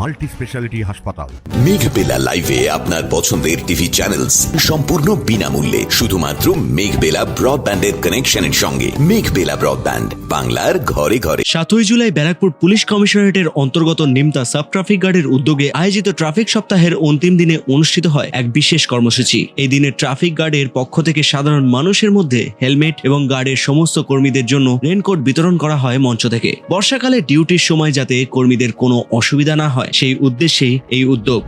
Multi speciality হাসপাতাল। মেঘবেলা লাইভে আপনার পছন্দের টিভি চ্যানেলস সম্পূর্ণ বিনামূল্যে শুধুমাত্র মেঘবেলা ব্রডব্যান্ডের কানেকশনের সঙ্গে। মেঘবেলা ব্রডব্যান্ড, বাংলার ঘরে ঘরে। 7 জুলাই ব্যারাকপুর পুলিশ কমিশনারেটের অন্তর্গত নিমতা সাব ট্রাফিক গার্ডের উদ্যোগে আয়োজিত ট্রাফিক সপ্তাহের অন্তিম দিনে অনুষ্ঠিত হয় এক বিশেষ কর্মসূচি। এই দিনে ট্রাফিক গার্ডের পক্ষ থেকে সাধারণ মানুষের মধ্যে হেলমেট এবং গার্ডের সমস্ত কর্মীদের জন্য রেনকোট বিতরণ করা হয় মঞ্চ থেকে। বর্ষাকালে ডিউটির সময় যাতে কর্মীদের কোনো অসুবিধা না হয় সেই উদ্দেশ্যেই এই উদ্যোগ।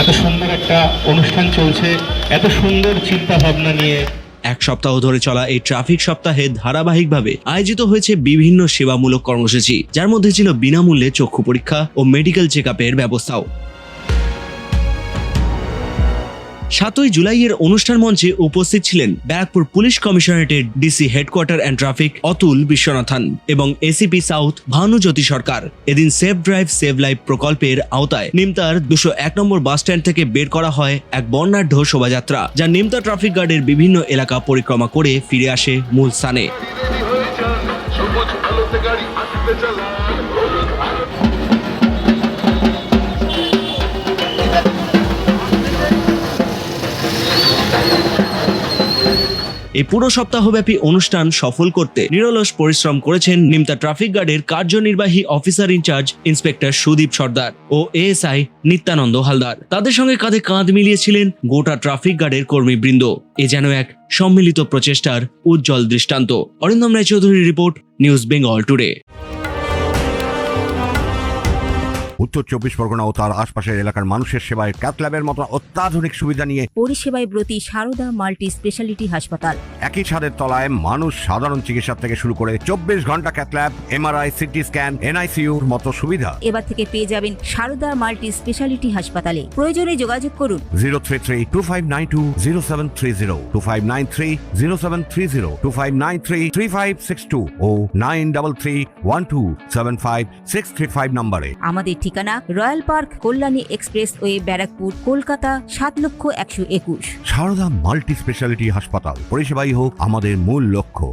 এত সুন্দর একটা অনুষ্ঠান চলছে, এত সুন্দর চিন্তা ভাবনা নিয়ে। এক সপ্তাহ ধরে চলা এই ট্রাফিক সপ্তাহে ধারাবাহিকভাবে আয়োজিত হয়েছে বিভিন্ন সেবামূলক কর্মসূচি, যার মধ্যে ছিল বিনামূল্যে চক্ষু পরীক্ষা ও মেডিকেল চেকআপের ব্যবস্থাও। 7 জুলাইয়ের অনুষ্ঠান মঞ্চে উপস্থিত ছিলেন ব্যারাকপুর পুলিশ কমিশনারেটের DC headquarter and traffic Atul Viswanathan এবং এসিপি সাউথ ভানুজ্যোতি সরকার। এদিন সেফ ড্রাইভ সেভ লাইফ প্রকল্পের আওতায় নিমতার 201 নম্বর বাস স্ট্যান্ড থেকে বের করা হয় এক বর্ণাঢ্য শোভাযাত্রা, যা নিমতা ট্রাফিক গার্ডের বিভিন্ন এলাকা পরিক্রমা করে ফিরে আসে মূল স্থানে। এই পুরো সপ্তাহব্যাপী অনুষ্ঠান সফল করতে নিরলস পরিশ্রম করেছেন নিমতা ট্রাফিক গার্ডের কার্যনির্বাহী অফিসার ইনচার্জ ইন্সপেক্টর সুদীপ সর্দার ও এএসআই নিত্যানন্দ হালদার। তাদের সঙ্গে কাঁধে কাঁধ মিলিয়েছিলেন গোটা ট্রাফিক গার্ডের কর্মীবৃন্দ। এ যেন এক সম্মিলিত প্রচেষ্টার উজ্জ্বল দৃষ্টান্ত। অরিন্দম রায়চৌধুরীর রিপোর্ট, নিউজ বেঙ্গল টুডে। উত্তর 24 পরগনা ও তার আশপাশের এলাকার মানুষের সেবায় ক্যাথ ল্যাবের মতো অত্যাধুনিক সুবিধা নিয়ে পরিষেবায় ব্রতী সারদা মাল্টি স্পেশালিটি হাসপাতাল। একই ছাদের তলায় মানুষ সাধারণ চিকিৎসা থেকে শুরু করে 24 ঘন্টা cath lab, MRI, CT scan, এনআইসিইউর মতো সুবিধা এবার থেকে পেয়ে যাবেন সারদা মাল্টি স্পেশালিটি হাসপাতালে। প্রয়োজনে যোগাযোগ করুন 033-2592-0730, 2593-0730, 2593-3562 ও 9331275635 নম্বরে। আমাদের ঠিকানা royal park, Kalyani expressway, Barrackpore, Kolkata 7,121,000। Sarada multi speciality হাসপাতাল, পরিষেবাই হোক আমাদের মূল লক্ষ্য।